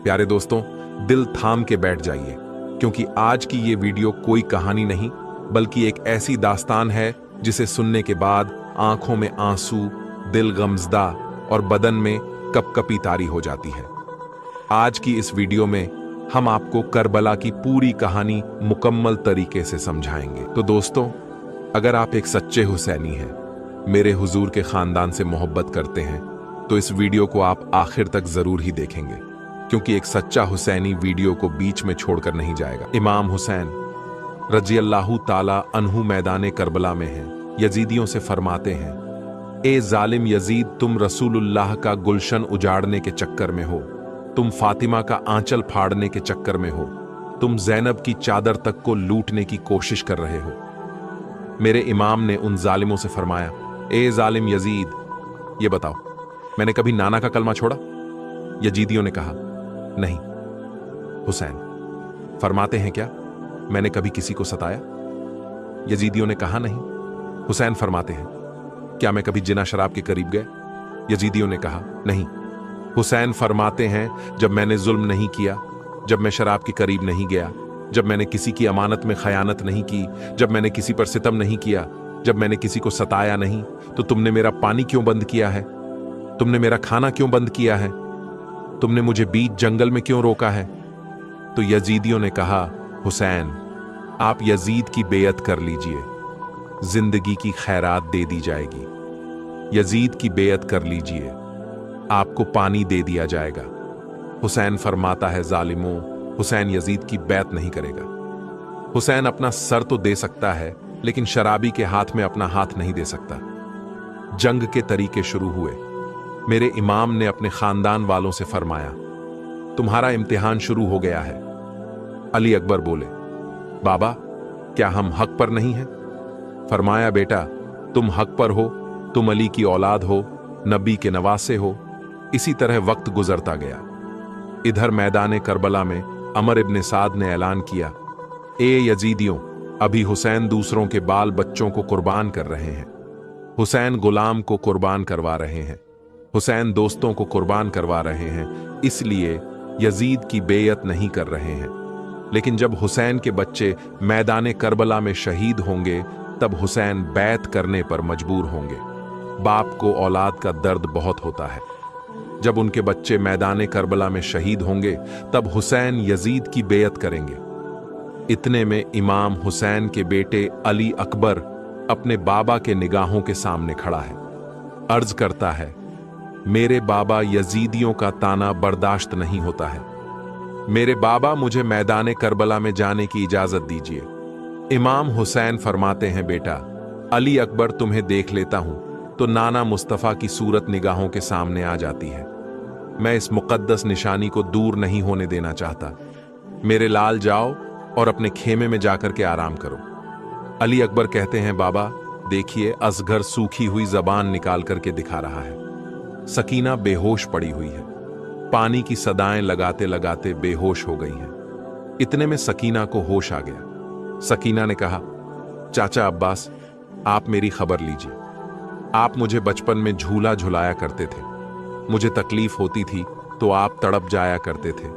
प्यारे दोस्तों, दिल थाम के बैठ जाइए, क्योंकि आज की ये वीडियो कोई कहानी नहीं बल्कि एक ऐसी दास्तान है जिसे सुनने के बाद आंखों में आंसू, दिल गमजदा और बदन में कपकपी तारी हो जाती है। आज की इस वीडियो में हम आपको करबला की पूरी कहानी मुकम्मल तरीके से समझाएंगे। तो दोस्तों, अगर आप एक सच्चे हुसैनी हैं, मेरे हुजूर के खानदान से मोहब्बत करते हैं, तो इस वीडियो को आप आखिर तक जरूर ही देखेंगे, क्योंकि एक सच्चा हुसैनी वीडियो को बीच में छोड़कर नहीं जाएगा। इमाम हुसैन रजी अल्लाहु ताला अन्हु मैदान करबला में हैं। यजीदियों से फरमाते हैं, ए जालिम यजीद, तुम रसूलुल्लाह का गुलशन उजाड़ने के चक्कर में हो, तुम फातिमा का आंचल फाड़ने के चक्कर में हो, तुम जैनब की चादर तक को लूटने की कोशिश कर रहे हो। मेरे इमाम ने उन जालिमों से फरमाया, ए जालिम यजीद, ये बताओ, मैंने कभी नाना का कलमा छोड़ा? यजीदियों ने कहा, नहीं। हुसैन फरमाते हैं, क्या मैंने कभी किसी को सताया? यजीदियों ने कहा, नहीं। हुसैन फरमाते हैं, क्या मैं कभी जिना शराब के करीब गए? यजीदियों ने कहा, नहीं। हुसैन फरमाते हैं, जब मैंने जुल्म नहीं किया, जब मैं शराब के करीब नहीं गया, जब मैंने किसी की अमानत में खयानत नहीं की, जब मैंने किसी पर सितम नहीं किया, जब मैंने किसी को सताया नहीं, तो तुमने मेरा पानी क्यों बंद किया है? तुमने मेरा खाना क्यों बंद किया है? तुमने मुझे बीच जंगल में क्यों रोका है? तो यजीदियों ने कहा, हुसैन, आप यजीद की बेयत कर लीजिए, जिंदगी की खैरात दे दी जाएगी। यजीद की बेयत कर लीजिए, आपको पानी दे दिया जाएगा। हुसैन फरमाता है, जालिमों, हुसैन यजीद की बैत नहीं करेगा। हुसैन अपना सर तो दे सकता है, लेकिन शराबी के हाथ में अपना हाथ नहीं दे सकता। जंग के तरीके शुरू हुए। मेरे इमाम ने अपने खानदान वालों से फरमाया, तुम्हारा इम्तिहान शुरू हो गया है। अली अकबर बोले, बाबा, क्या हम हक पर नहीं हैं? फरमाया, बेटा, तुम हक पर हो, तुम अली की औलाद हो, नबी के नवासे हो। इसी तरह वक्त गुजरता गया। इधर मैदान करबला में अमर इब्न साद ने ऐलान किया, ए यजीदियों, अभी हुसैन दूसरों के बाल बच्चों को कुर्बान कर रहे हैं। हुसैन गुलाम को कुर्बान करवा रहे हैं। हुसैन दोस्तों को कुर्बान करवा रहे हैं, इसलिए यजीद की बेयत नहीं कर रहे हैं। लेकिन जब हुसैन के बच्चे मैदान करबला में शहीद होंगे, तब हुसैन बैत करने पर मजबूर होंगे। बाप को औलाद का दर्द बहुत होता है। जब उनके बच्चे मैदान करबला में शहीद होंगे, तब हुसैन यजीद की बेयत करेंगे। इतने में इमाम हुसैन के बेटे अली अकबर अपने बाबा के निगाहों के सामने खड़ा है। अर्ज करता है, मेरे बाबा, यजीदियों का ताना बर्दाश्त नहीं होता है। मेरे बाबा, मुझे मैदान करबला में जाने की इजाजत दीजिए। इमाम हुसैन फरमाते हैं, बेटा, अली अकबर, तुम्हें देख लेता हूं तो नाना मुस्तफा की सूरत निगाहों के सामने आ जाती है। मैं इस मुकद्दस निशानी को दूर नहीं होने देना चाहता। मेरे लाल, जाओ और अपने खेमे में जाकर के आराम करो। अली अकबर कहते हैं, बाबा, देखिए, असगर सूखी हुई जबान निकाल करके दिखा रहा है। सकीना बेहोश पड़ी हुई है। पानी की सदाएं लगाते लगाते बेहोश हो गई हैं। इतने में सकीना को होश आ गया। सकीना ने कहा, चाचा अब्बास, आप मेरी खबर लीजिए। आप मुझे बचपन में झूला झुलाया करते थे। मुझे तकलीफ होती थी तो आप तड़प जाया करते थे।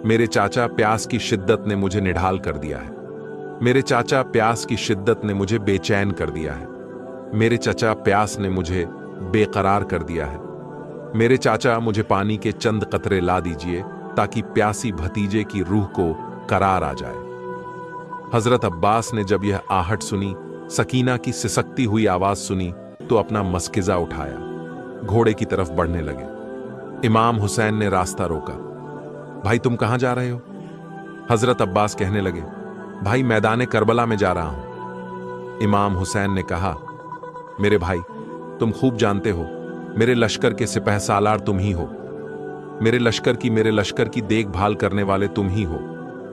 मेरे चाचा प्यास की शिद्दत ने मुझे निढाल कर दिया है। मेरे चाचा प्यास की शिद्दत ने मुझे बेचैन कर दिया है। मेरे चाचा प्यास ने मुझे बेकरार कर दिया है। मेरे चाचा, मुझे पानी के चंद कतरे ला दीजिए, ताकि प्यासी भतीजे की रूह को करार आ जाए। हजरत अब्बास ने जब यह आहट सुनी, सकीना की सिसकती हुई आवाज सुनी, तो अपना मस्किजा उठाया, घोड़े की तरफ बढ़ने लगे। इमाम हुसैन ने रास्ता रोका। भाई, तुम कहां जा रहे हो? हजरत अब्बास कहने लगे, भाई, मैदान करबला में जा रहा हूं। इमाम हुसैन ने कहा, मेरे भाई, तुम खूब जानते हो, मेरे लश्कर के सिपहसालार तुम ही हो। मेरे लश्कर की देखभाल करने वाले तुम ही हो।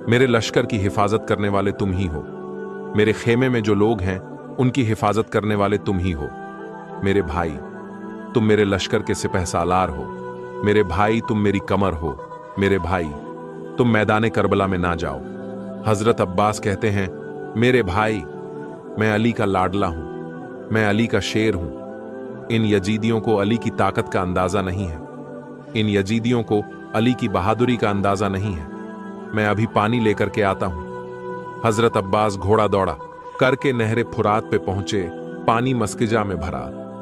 मेरे लश्कर की हिफाजत करने वाले तुम ही हो। मेरे खेमे में जो लोग हैं, उनकी हिफाजत करने वाले तुम ही हो। मेरे भाई, तुम मेरे लश्कर के सिपहसालार हो। मेरे भाई, तुम मेरी कमर हो। मेरे भाई, तुम मैदान करबला में ना जाओ। हजरत अब्बास कहते हैं, मेरे भाई, मैं अली का लाडला हूं, मैं अली का शेर हूं। इन यजीदियों को अली की ताकत का अंदाजा नहीं है। इन यजीदियों को अली की बहादुरी का अंदाजा नहीं है। मैं अभी पानी लेकर के आता हूं। हजरत अब्बास घोड़ा दौड़ा करके नहरे फुरात पे पहुंचे, पानी मस्किजा में भरा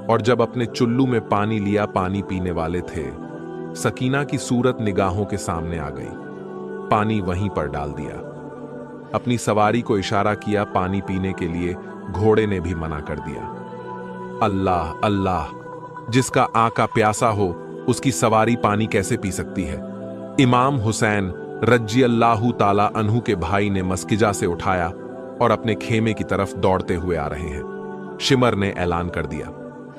और जब अपने चुल्लू में पानी लिया, पानी पीने वाले थे। सकीना की सूरत निगाहों के सामने आ गई। पानी वहीं पर डाल दिया। अपनी सवारी को इशारा किया पानी पीने के लिए। घोड़े ने भी मना कर दिया। अल्लाह अल्लाह, जिसका आका प्यासा हो उसकी सवारी पानी कैसे पी सकती है। इमाम हुसैन रज्जी अल्लाहु ताला अन्हु के भाई ने मस्किजा से उठाया और अपने खेमे की तरफ दौड़ते हुए आ रहे हैं। शिमर ने ऐलान कर दिया,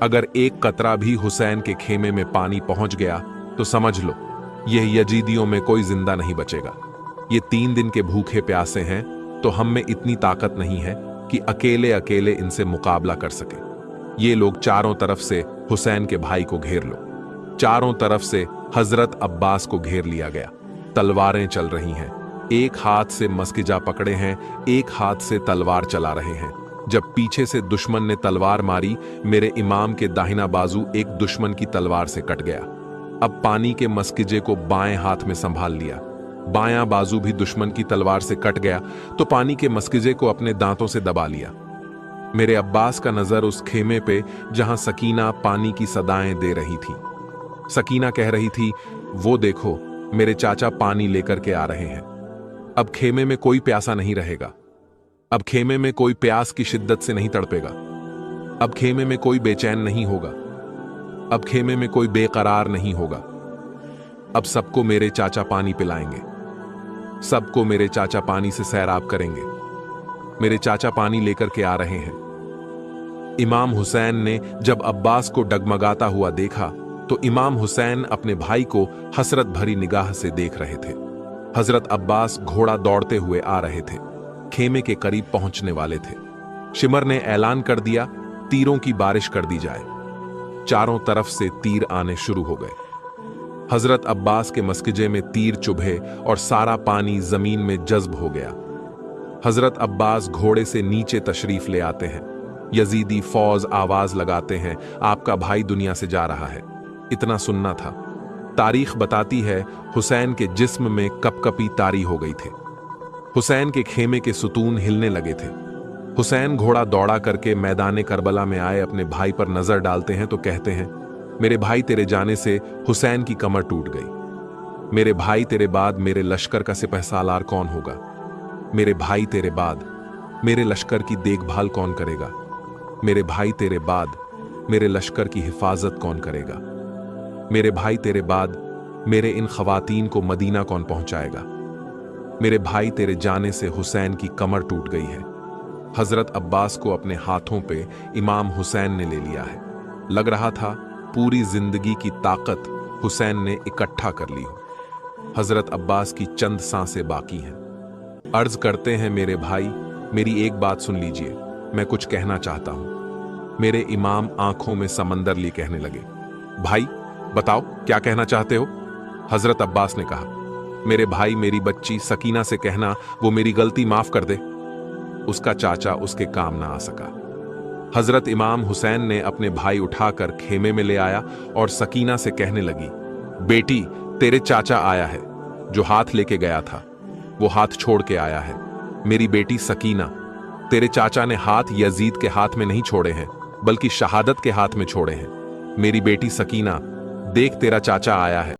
अगर एक कतरा भी हुसैन के खेमे में पानी पहुंच गया तो समझ लो यह यजीदियों में कोई जिंदा नहीं बचेगा। ये 3 दिन के भूखे प्यासे हैं, तो हम में इतनी ताकत नहीं है कि अकेले अकेले इनसे मुकाबला कर सके। ये लोग चारों तरफ से हुसैन के भाई को घेर लो। चारों तरफ से हजरत अब्बास को घेर लिया गया। तलवारें चल रही हैं। एक हाथ से मस्किजा पकड़े हैं, एक हाथ से तलवार चला रहे हैं। जब पीछे से दुश्मन ने तलवार मारी, मेरे इमाम के दाहिना बाजू एक दुश्मन की तलवार से कट गया। अब पानी के मस्किजे को बाएं हाथ में संभाल लिया। बायां बाजू भी दुश्मन की तलवार से कट गया तो पानी के मस्किजे को अपने दांतों से दबा लिया। मेरे अब्बास का नजर उस खेमे पे जहां सकीना पानी की सदाएं दे रही थी। सकीना कह रही थी, वो देखो मेरे चाचा पानी लेकर के आ रहे हैं। अब खेमे में कोई प्यासा नहीं रहेगा। अब खेमे में कोई प्यास की शिद्दत से नहीं तड़पेगा। अब खेमे में कोई बेचैन नहीं होगा। अब खेमे में कोई बेकरार नहीं होगा। अब सबको मेरे चाचा पानी पिलाएंगे। सबको मेरे चाचा पानी से सैराब करेंगे। मेरे चाचा पानी लेकर के आ रहे हैं। इमाम हुसैन ने जब अब्बास को डगमगाता हुआ देखा तो इमाम हुसैन अपने भाई को हसरत भरी निगाह से देख रहे थे। हजरत अब्बास घोड़ा दौड़ते हुए आ रहे थे। खेमे के करीब पहुंचने वाले थे। शिमर ने ऐलान कर दिया, तीरों की बारिश कर दी जाए। चारों तरफ से तीर आने शुरू हो गए। हजरत अब्बास के मस्किजे में तीर चुभे और सारा पानी जमीन में जज्ब हो गया। हजरत अब्बास घोड़े से नीचे तशरीफ ले आते हैं। यजीदी फौज आवाज लगाते हैं, आपका भाई दुनिया से जा रहा है। इतना सुनना था। तारीख बताती है हुसैन के जिस्म में कपकपी तारी हो गई थी। हुसैन के खेमे के सुतून हिलने लगे थे। हुसैन घोड़ा दौड़ा करके मैदान करबला में आए अपने भाई पर नजर डालते हैं तो कहते हैं, मेरे भाई तेरे जाने से हुसैन की कमर टूट गई। मेरे भाई तेरे बाद मेरे लश्कर का सिपहसालार कौन होगा। मेरे भाई तेरे बाद मेरे लश्कर की देखभाल कौन करेगा। मेरे भाई तेरे बाद मेरे लश्कर की हिफाजत कौन करेगा। मेरे भाई तेरे बाद मेरे इन खवातीन को मदीना कौन पहुंचाएगा। मेरे भाई तेरे जाने से हुसैन की कमर टूट गई है। हजरत अब्बास को अपने हाथों पे इमाम हुसैन ने ले लिया है। लग रहा था पूरी जिंदगी की ताकत हुसैन ने इकट्ठा कर ली हो। हजरत अब्बास की चंद सांसें बाकी हैं। अर्ज करते हैं, मेरे भाई मेरी एक बात सुन लीजिए, मैं कुछ कहना चाहता हूं। मेरे इमाम आंखों में समंदर लिए कहने लगे, भाई बताओ क्या कहना चाहते हो। हजरत अब्बास ने कहा, मेरे भाई मेरी बच्ची सकीना से कहना वो मेरी गलती माफ कर दे। उसका चाचा उसके काम ना आ सका। हजरत इमाम हुसैन ने अपने भाई उठाकर खेमे में ले आया और सकीना से कहने लगी, बेटी तेरे चाचा आया है। जो हाथ लेके गया था वो हाथ छोड़ के आया है। मेरी बेटी सकीना, तेरे चाचा ने हाथ यजीद के हाथ में नहीं छोड़े हैं बल्कि शहादत के हाथ में छोड़े हैं। मेरी बेटी सकीना, देख तेरा चाचा आया है।